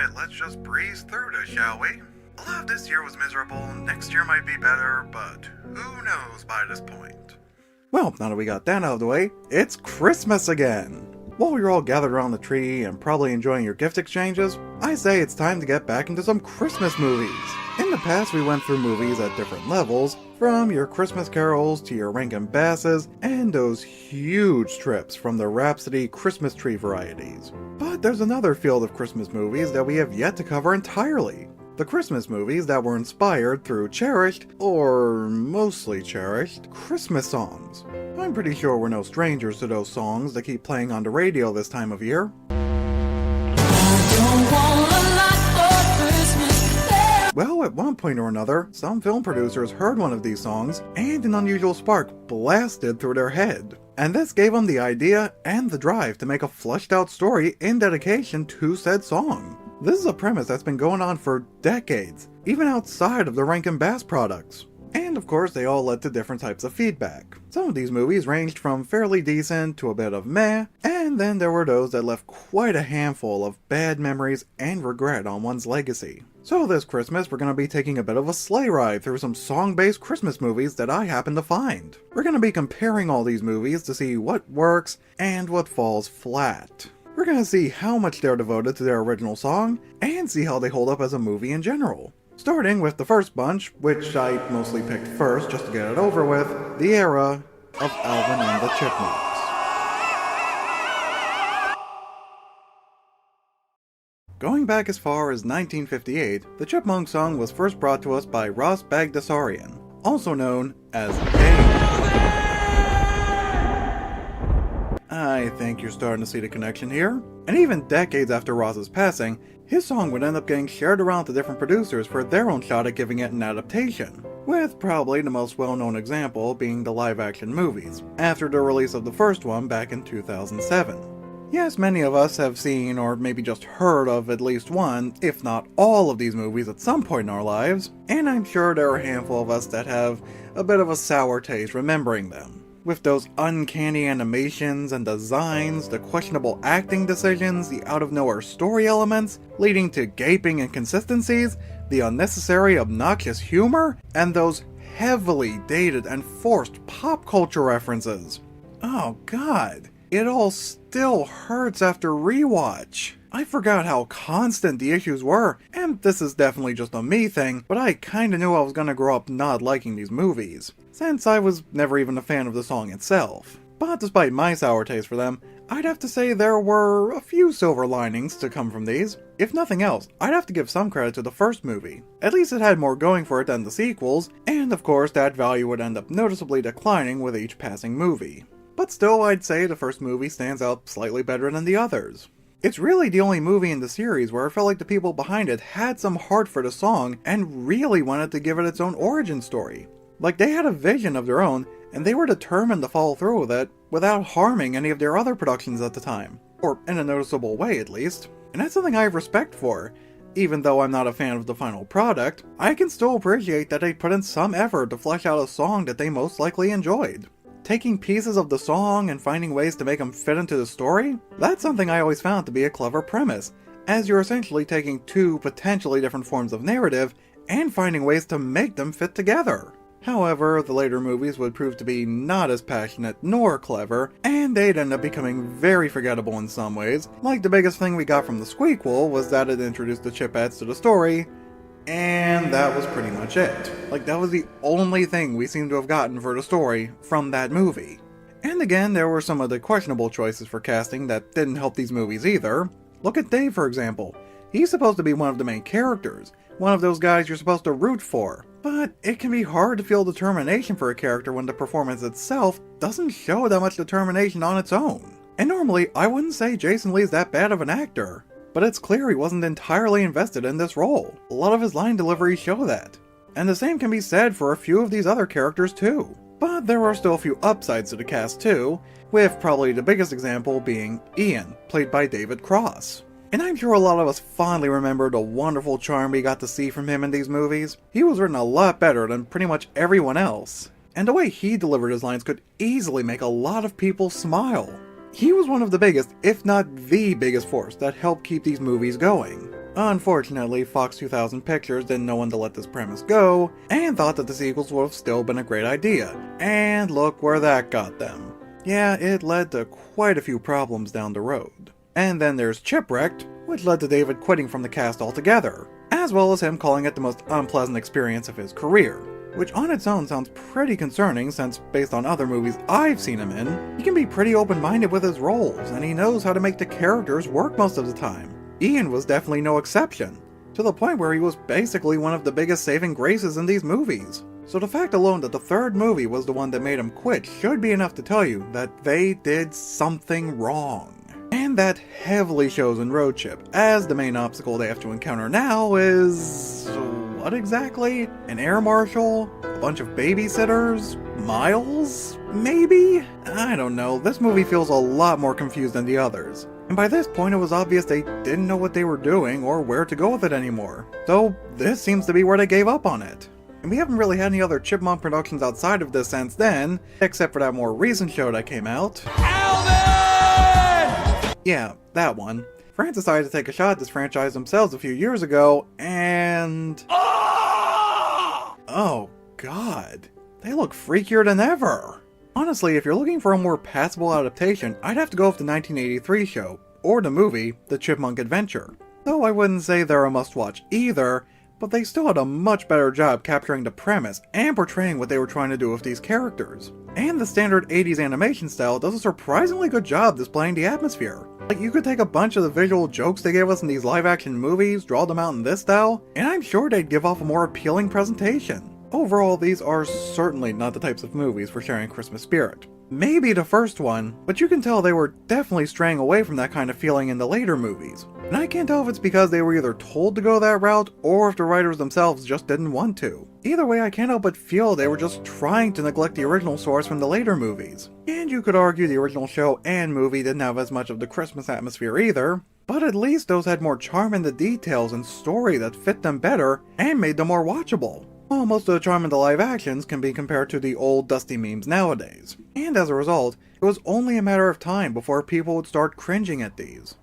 Alright, let's just breeze through this, shall we? A lot of this year was miserable, next year might be better, but who knows by this point. Well, now that we got that out of the way, it's Christmas again! While you're all gathered around the tree and probably enjoying your gift exchanges, I say it's time to get back into some Christmas movies. In the past, we went through movies at different levels, from your Christmas carols to your Rankin Basses, and those huge trips from the Rhapsody Christmas tree varieties. But there's another field of Christmas movies that we have yet to cover entirely. The Christmas movies that were inspired through cherished, or mostly cherished, Christmas songs. I'm pretty sure we're no strangers to those songs that keep playing on the radio this time of year. Well, at one point or another, some film producers heard one of these songs, and an unusual spark blasted through their head. And this gave them the idea and the drive to make a fleshed out story in dedication to said song. This is a premise that's been going on for decades, even outside of the Rankin Bass products. And of course, they all led to different types of feedback. Some of these movies ranged from fairly decent to a bit of meh, and then there were those that left quite a handful of bad memories and regret on one's legacy. So this Christmas, we're going to be taking a bit of a sleigh ride through some song-based Christmas movies that I happened to find. We're going to be comparing all these movies to see what works and what falls flat. We're going to see how much they're devoted to their original song, and see how they hold up as a movie in general. Starting with the first bunch, which I mostly picked first just to get it over with, the era of Alvin and the Chipmunks. Going back as far as 1958, the Chipmunk song was first brought to us by Ross Bagdasarian, also known as Dave. I think you're starting to see the connection here. And even decades after Ross's passing, his song would end up getting shared around to different producers for their own shot at giving it an adaptation, with probably the most well-known example being the live-action movies, after the release of the first one back in 2007. Yes, many of us have seen or maybe just heard of at least one, if not all of these movies at some point in our lives, and I'm sure there are a handful of us that have a bit of a sour taste remembering them. With those uncanny animations and designs, the questionable acting decisions, the out-of-nowhere story elements, leading to gaping inconsistencies, the unnecessary obnoxious humor, and those heavily dated and forced pop culture references. Oh god, it all still hurts after rewatch. I forgot how constant the issues were, and this is definitely just a me thing, but I kinda knew I was gonna grow up not liking these movies, since I was never even a fan of the song itself. But despite my sour taste for them, I'd have to say there were a few silver linings to come from these. If nothing else, I'd have to give some credit to the first movie. At least it had more going for it than the sequels, and of course that value would end up noticeably declining with each passing movie. But still, I'd say the first movie stands out slightly better than the others. It's really the only movie in the series where I felt like the people behind it had some heart for the song and really wanted to give it its own origin story. Like they had a vision of their own, and they were determined to follow through with it without harming any of their other productions at the time. Or in a noticeable way at least. And that's something I have respect for. Even though I'm not a fan of the final product, I can still appreciate that they put in some effort to flesh out a song that they most likely enjoyed. Taking pieces of the song and finding ways to make them fit into the story? That's something I always found to be a clever premise, as you're essentially taking two potentially different forms of narrative and finding ways to make them fit together. However, the later movies would prove to be not as passionate nor clever, and they'd end up becoming very forgettable in some ways. Like the biggest thing we got from the Squeakquel was that it introduced the Chipettes to the story, and that was pretty much it. Like, that was the only thing we seem to have gotten for the story from that movie. And again, there were some of the questionable choices for casting that didn't help these movies either. Look at Dave, for example. He's supposed to be one of the main characters, one of those guys you're supposed to root for. But it can be hard to feel determination for a character when the performance itself doesn't show that much determination on its own. And normally, I wouldn't say Jason Lee's that bad of an actor. But it's clear he wasn't entirely invested in this role. A lot of his line deliveries show that. And the same can be said for a few of these other characters too. But there are still a few upsides to the cast too, with probably the biggest example being Ian, played by David Cross. And I'm sure a lot of us fondly remember the wonderful charm we got to see from him in these movies. He was written a lot better than pretty much everyone else. And the way he delivered his lines could easily make a lot of people smile. He was one of the biggest, if not the biggest force that helped keep these movies going. Unfortunately, Fox 2000 Pictures didn't know when to let this premise go, and thought that the sequels would have still been a great idea. And look where that got them. Yeah, it led to quite a few problems down the road. And then there's Chipwrecked, which led to David quitting from the cast altogether, as well as him calling it the most unpleasant experience of his career. Which on its own sounds pretty concerning since, based on other movies I've seen him in, he can be pretty open-minded with his roles, and he knows how to make the characters work most of the time. Ian was definitely no exception, to the point where he was basically one of the biggest saving graces in these movies. So the fact alone that the third movie was the one that made him quit should be enough to tell you that they did something wrong. And that heavily shows in Road Trip, as the main obstacle they have to encounter now is... what exactly? An air marshal? A bunch of babysitters? Miles? Maybe? I don't know, this movie feels a lot more confused than the others. And by this point it was obvious they didn't know what they were doing or where to go with it anymore. So this seems to be where they gave up on it. And we haven't really had any other Chipmunk productions outside of this since then, except for that more recent show that came out. Alvin! Yeah, that one. France decided to take a shot at this franchise themselves a few years ago, and... oh god, they look freakier than ever. Honestly, if you're looking for a more passable adaptation, I'd have to go with the 1983 show, or the movie, The Chipmunk Adventure. Though I wouldn't say they're a must-watch either, but they still had a much better job capturing the premise and portraying what they were trying to do with these characters. And the standard 80s animation style does a surprisingly good job displaying the atmosphere. Like, you could take a bunch of the visual jokes they gave us in these live-action movies, draw them out in this style, and I'm sure they'd give off a more appealing presentation. Overall, these are certainly not the types of movies for sharing Christmas spirit. Maybe the first one, but you can tell they were definitely straying away from that kind of feeling in the later movies. And I can't tell if it's because they were either told to go that route, or if the writers themselves just didn't want to. Either way, I can't help but feel they were just trying to neglect the original source from the later movies. And you could argue the original show and movie didn't have as much of the Christmas atmosphere either, but at least those had more charm in the details and story that fit them better and made them more watchable. While most of the charm in the live actions can be compared to the old dusty memes nowadays. And as a result, it was only a matter of time before people would start cringing at these.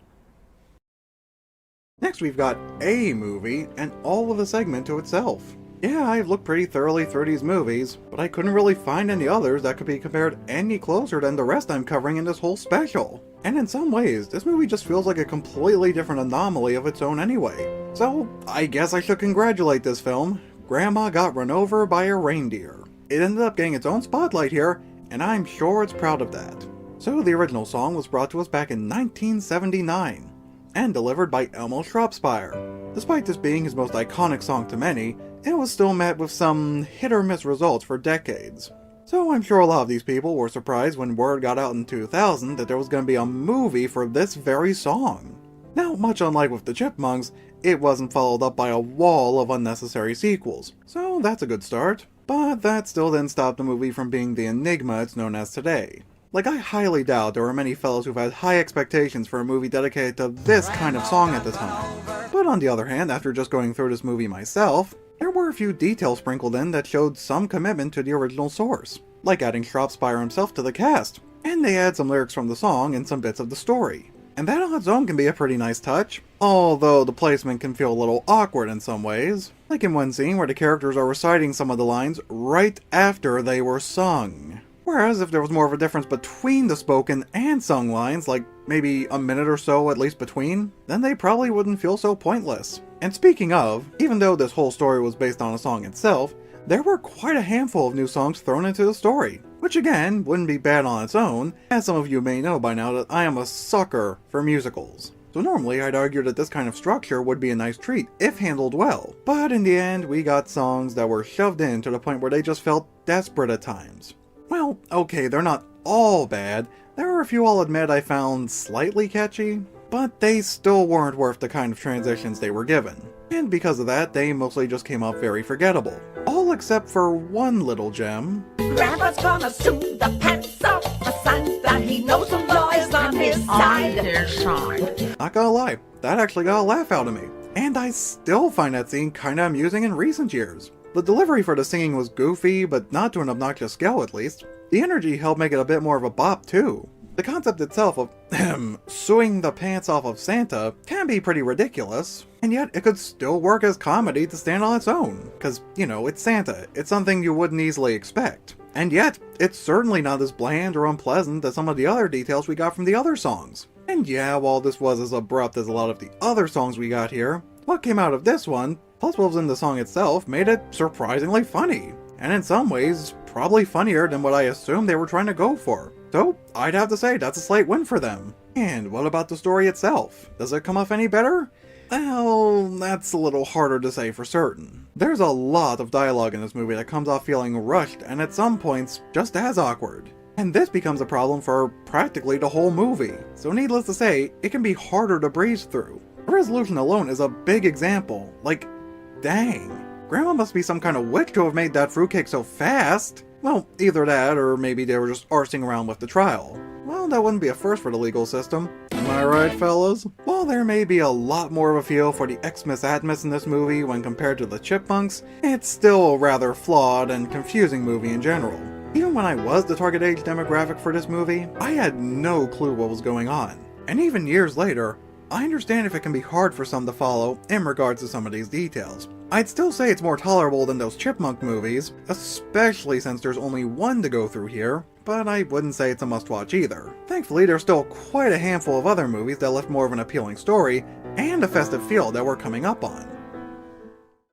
Next we've got a movie, and all of a segment to itself. Yeah, I've looked pretty thoroughly through these movies, but I couldn't really find any others that could be compared any closer than the rest I'm covering in this whole special. And in some ways, this movie just feels like a completely different anomaly of its own anyway. So, I guess I should congratulate this film. Grandma Got Run Over by a Reindeer. It ended up getting its own spotlight here, and I'm sure it's proud of that. So the original song was brought to us back in 1979, and delivered by Elmo Shropshire. Despite this being his most iconic song to many, it was still met with some hit-or-miss results for decades. So I'm sure a lot of these people were surprised when word got out in 2000 that there was going to be a movie for this very song. Now, much unlike with the Chipmunks, it wasn't followed up by a wall of unnecessary sequels, so that's a good start. But that still didn't stop the movie from being the enigma it's known as today. Like, I highly doubt there were many fellows who've had high expectations for a movie dedicated to this kind of song at the time. But on the other hand, after just going through this movie myself, there were a few details sprinkled in that showed some commitment to the original source, like adding Shropshire himself to the cast, and they add some lyrics from the song and some bits of the story. And that on its own can be a pretty nice touch, although the placement can feel a little awkward in some ways, like in one scene where the characters are reciting some of the lines right after they were sung. Whereas if there was more of a difference between the spoken and sung lines, like maybe a minute or so at least between, then they probably wouldn't feel so pointless. And speaking of, even though this whole story was based on a song itself, there were quite a handful of new songs thrown into the story, which again, wouldn't be bad on its own, as some of you may know by now that I am a sucker for musicals. So normally I'd argue that this kind of structure would be a nice treat if handled well, but in the end we got songs that were shoved in to the point where they just felt desperate at times. Well, okay, they're not all bad, there are a few I'll admit I found slightly catchy, but they still weren't worth the kind of transitions they were given. And because of that, they mostly just came off very forgettable. All except for one little gem. Grandpa's gonna sue the pants off a sign that he knows the law is on his side. Not gonna lie, that actually got a laugh out of me. And I still find that scene kinda amusing in recent years. The delivery for the singing was goofy, but not to an obnoxious scale at least. The energy helped make it a bit more of a bop too. The concept itself of suing the pants off of Santa can be pretty ridiculous, and yet it could still work as comedy to stand on its own. Cause, it's Santa, it's something you wouldn't easily expect. And yet, it's certainly not as bland or unpleasant as some of the other details we got from the other songs. And yeah, while this was as abrupt as a lot of the other songs we got here, what came out of this one, plus what was in the song itself, made it surprisingly funny. And in some ways, probably funnier than what I assumed they were trying to go for. So, I'd have to say that's a slight win for them. And what about the story itself? Does it come off any better? Well, that's a little harder to say for certain. There's a lot of dialogue in this movie that comes off feeling rushed and at some points just as awkward. And this becomes a problem for practically the whole movie. So needless to say, it can be harder to breeze through. The resolution alone is a big example. Like, dang. Grandma must be some kind of witch to have made that fruitcake so fast. Well, either that, or maybe they were just arsing around with the trial. Well, that wouldn't be a first for the legal system. Am I right, fellas? While there may be a lot more of a feel for the Xmas Atmos in this movie when compared to the Chipmunks, it's still a rather flawed and confusing movie in general. Even when I was the target age demographic for this movie, I had no clue what was going on. And even years later, I understand if it can be hard for some to follow in regards to some of these details. I'd still say it's more tolerable than those Chipmunk movies, especially since there's only one to go through here, but I wouldn't say it's a must-watch either. Thankfully, there's still quite a handful of other movies that left more of an appealing story and a festive feel that we're coming up on.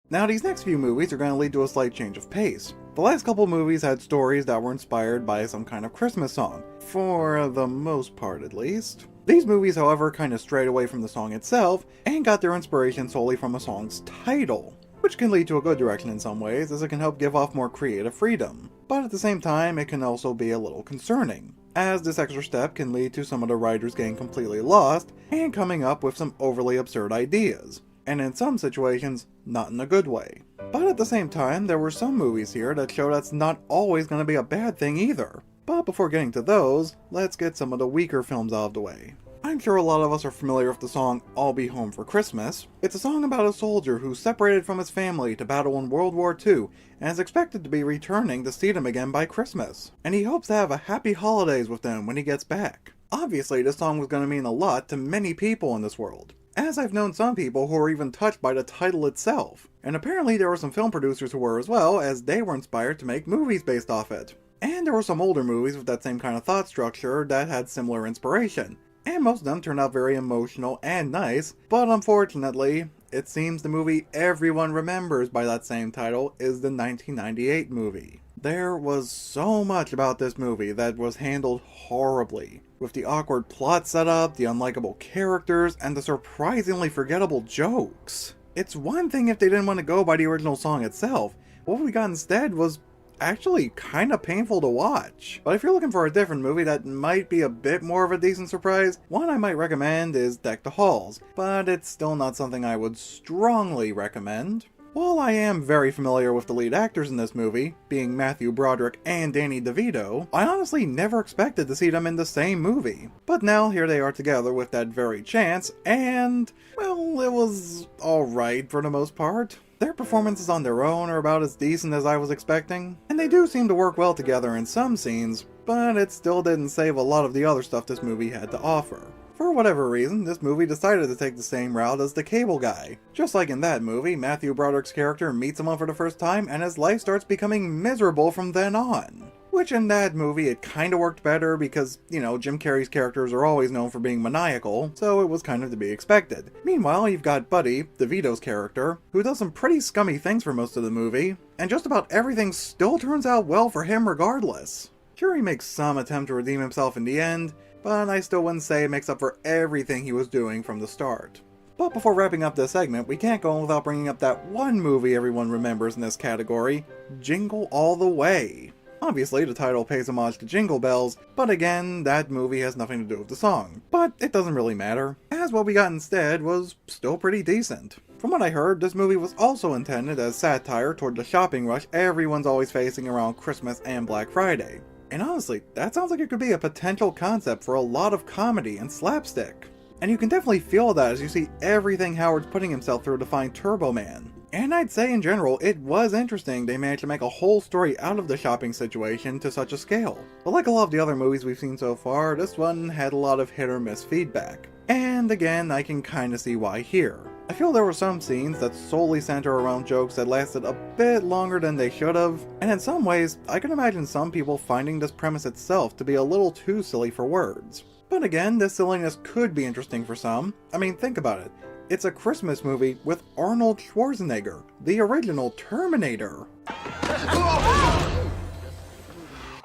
Now, these next few movies are going to lead to a slight change of pace. The last couple movies had stories that were inspired by some kind of Christmas song, for the most part at least. These movies, however, kind of strayed away from the song itself and got their inspiration solely from a song's title, which can lead to a good direction in some ways, as it can help give off more creative freedom. But at the same time, it can also be a little concerning, as this extra step can lead to some of the writers getting completely lost and coming up with some overly absurd ideas, and in some situations, not in a good way. But at the same time, there were some movies here that show that's not always going to be a bad thing either. But before getting to those, let's get some of the weaker films out of the way. I'm sure a lot of us are familiar with the song I'll Be Home for Christmas. It's a song about a soldier who's separated from his family to battle in World War II and is expected to be returning to see them again by Christmas. And he hopes to have a happy holidays with them when he gets back. Obviously, this song was going to mean a lot to many people in this world, as I've known some people who were even touched by the title itself. And apparently there were some film producers who were as well, as they were inspired to make movies based off it. And there were some older movies with that same kind of thought structure that had similar inspiration. And most of them turned out very emotional and nice, but unfortunately, it seems the movie everyone remembers by that same title is the 1998 movie. There was so much about this movie that was handled horribly, with the awkward plot setup, the unlikable characters, and the surprisingly forgettable jokes. It's one thing if they didn't want to go by the original song itself. What we got instead was actually kind of painful to watch. But if you're looking for a different movie that might be a bit more of a decent surprise, one I might recommend is Deck the Halls, but it's still not something I would strongly recommend. While I am very familiar with the lead actors in this movie, being Matthew Broderick and Danny DeVito, I honestly never expected to see them in the same movie. But now here they are together with that very chance, and, well, it was alright for the most part. Their performances on their own are about as decent as I was expecting, and they do seem to work well together in some scenes, but it still didn't save a lot of the other stuff this movie had to offer. For whatever reason, this movie decided to take the same route as The Cable Guy. Just like in that movie, Matthew Broderick's character meets someone for the first time and his life starts becoming miserable from then on. Which in that movie it kinda worked better because, Jim Carrey's characters are always known for being maniacal, so it was kind of to be expected. Meanwhile, you've got Buddy, DeVito's character, who does some pretty scummy things for most of the movie, and just about everything still turns out well for him regardless. Sure, he makes some attempt to redeem himself in the end, but I still wouldn't say it makes up for everything he was doing from the start. But before wrapping up this segment, we can't go on without bringing up that one movie everyone remembers in this category, Jingle All the Way. Obviously, the title pays homage to Jingle Bells, but again, that movie has nothing to do with the song. But it doesn't really matter, as what we got instead was still pretty decent. From what I heard, this movie was also intended as satire toward the shopping rush everyone's always facing around Christmas and Black Friday. And honestly, that sounds like it could be a potential concept for a lot of comedy and slapstick. And you can definitely feel that as you see everything Howard's putting himself through to find Turbo Man. And I'd say in general, it was interesting they managed to make a whole story out of the shopping situation to such a scale. But like a lot of the other movies we've seen so far, this one had a lot of hit or miss feedback. And again, I can kinda see why here. I feel there were some scenes that solely center around jokes that lasted a bit longer than they should have, and in some ways, I can imagine some people finding this premise itself to be a little too silly for words. But again, this silliness could be interesting for some. I mean, think about it. It's a Christmas movie with Arnold Schwarzenegger, the original Terminator.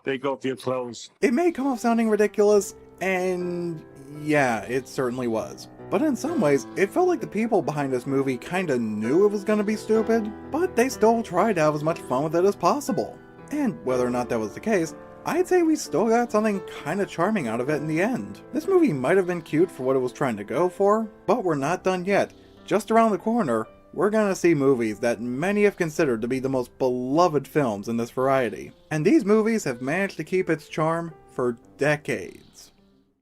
Take off your clothes. It may come off sounding ridiculous, and yeah, it certainly was. But in some ways, it felt like the people behind this movie kinda knew it was gonna be stupid, but they still tried to have as much fun with it as possible. And whether or not that was the case, I'd say we still got something kinda charming out of it in the end. This movie might have been cute for what it was trying to go for, but we're not done yet. Just around the corner, we're gonna see movies that many have considered to be the most beloved films in this variety. And these movies have managed to keep its charm for decades.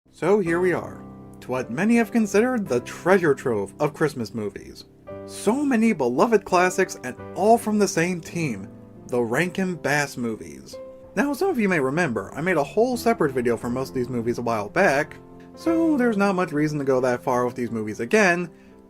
So here we are, to what many have considered the treasure trove of Christmas movies. So many beloved classics and all from the same team, the Rankin Bass movies. Now, some of you may remember, I made a whole separate video for most of these movies a while back, so there's not much reason to go that far with these movies again,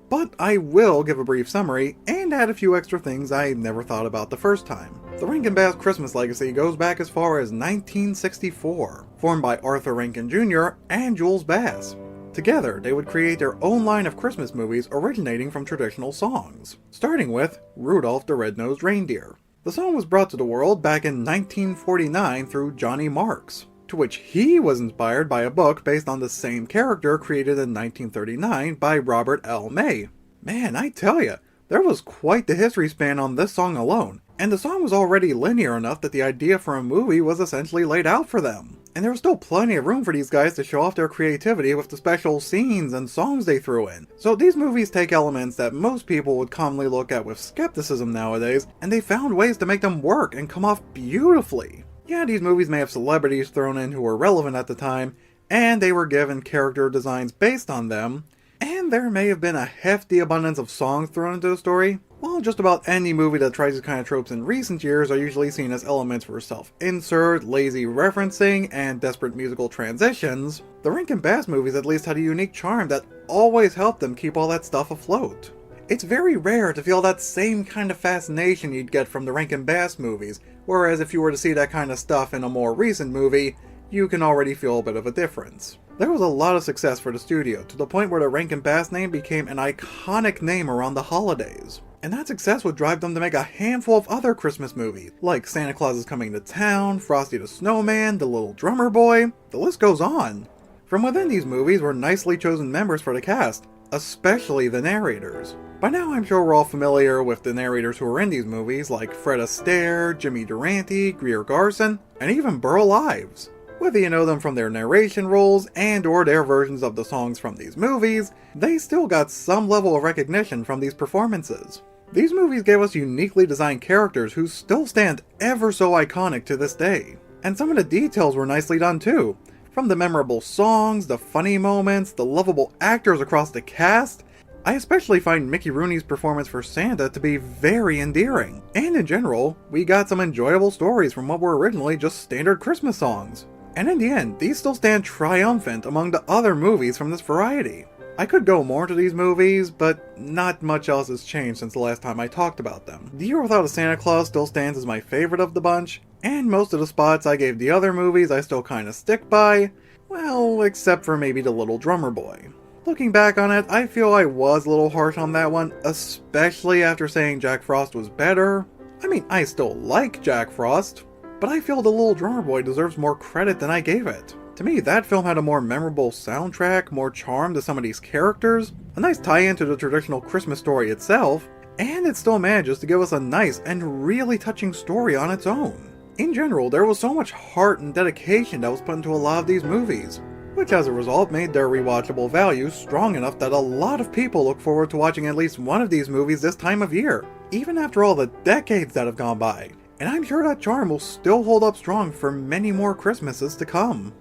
but I will give a brief summary and add a few extra things I never thought about the first time. The Rankin Bass Christmas legacy goes back as far as 1964, formed by Arthur Rankin Jr. and Jules Bass. Together, they would create their own line of Christmas movies originating from traditional songs, starting with Rudolph the Red-Nosed Reindeer. The song was brought to the world back in 1949 through Johnny Marks, to which he was inspired by a book based on the same character created in 1939 by Robert L. May. Man, I tell ya, there was quite the history span on this song alone, and the song was already linear enough that the idea for a movie was essentially laid out for them. And there was still plenty of room for these guys to show off their creativity with the special scenes and songs they threw in. So these movies take elements that most people would commonly look at with skepticism nowadays, and they found ways to make them work and come off beautifully. Yeah, these movies may have celebrities thrown in who were relevant at the time, and they were given character designs based on them, and there may have been a hefty abundance of songs thrown into the story. While just about any movie that tries these kind of tropes in recent years are usually seen as elements for self-insert, lazy referencing, and desperate musical transitions, the Rankin Bass movies at least had a unique charm that always helped them keep all that stuff afloat. It's very rare to feel that same kind of fascination you'd get from the Rankin Bass movies, whereas if you were to see that kind of stuff in a more recent movie, you can already feel a bit of a difference. There was a lot of success for the studio, to the point where the Rankin Bass name became an iconic name around the holidays. And that success would drive them to make a handful of other Christmas movies, like Santa Claus is Coming to Town, Frosty the Snowman, The Little Drummer Boy, the list goes on. From within these movies were nicely chosen members for the cast, especially the narrators. By now I'm sure we're all familiar with the narrators who were in these movies, like Fred Astaire, Jimmy Durante, Greer Garson, and even Burl Ives. Whether you know them from their narration roles and or their versions of the songs from these movies, they still got some level of recognition from these performances. These movies gave us uniquely designed characters who still stand ever so iconic to this day. And some of the details were nicely done too. From the memorable songs, the funny moments, the lovable actors across the cast, I especially find Mickey Rooney's performance for Santa to be very endearing. And in general, we got some enjoyable stories from what were originally just standard Christmas songs. And in the end, these still stand triumphant among the other movies from this variety. I could go more into these movies, but not much else has changed since the last time I talked about them. The Year Without a Santa Claus still stands as my favorite of the bunch, and most of the spots I gave the other movies I still kinda stick by, well, except for maybe The Little Drummer Boy. Looking back on it, I feel I was a little harsh on that one, especially after saying Jack Frost was better. I mean, I still like Jack Frost, but I feel The Little Drummer Boy deserves more credit than I gave it. To me, that film had a more memorable soundtrack, more charm to some of these characters, a nice tie-in to the traditional Christmas story itself, and it still manages to give us a nice and really touching story on its own. In general, there was so much heart and dedication that was put into a lot of these movies, which as a result made their rewatchable value strong enough that a lot of people look forward to watching at least one of these movies this time of year, even after all the decades that have gone by. And I'm sure that charm will still hold up strong for many more Christmases to come.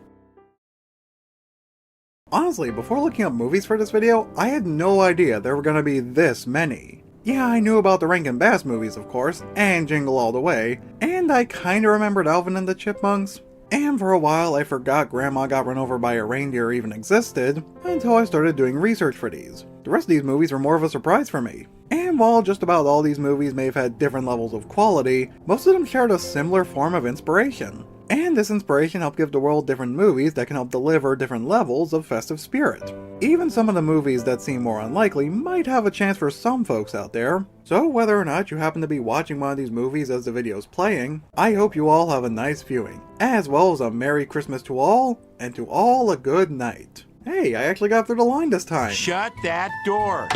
Honestly, before looking up movies for this video, I had no idea there were going to be this many. Yeah, I knew about the Rankin movies, of course, and Jingle All the Way, and I kinda remembered Alvin and the Chipmunks. And for a while, I forgot Grandma Got Run Over by a Reindeer even existed, until I started doing research for these. The rest of these movies were more of a surprise for me. And while just about all these movies may have had different levels of quality, most of them shared a similar form of inspiration. And this inspiration helped give the world different movies that can help deliver different levels of festive spirit. Even some of the movies that seem more unlikely might have a chance for some folks out there. So whether or not you happen to be watching one of these movies as the video's playing, I hope you all have a nice viewing, as well as a Merry Christmas to all, and to all a good night. Hey, I actually got through the line this time. Shut that door.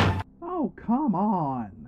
Oh, come on.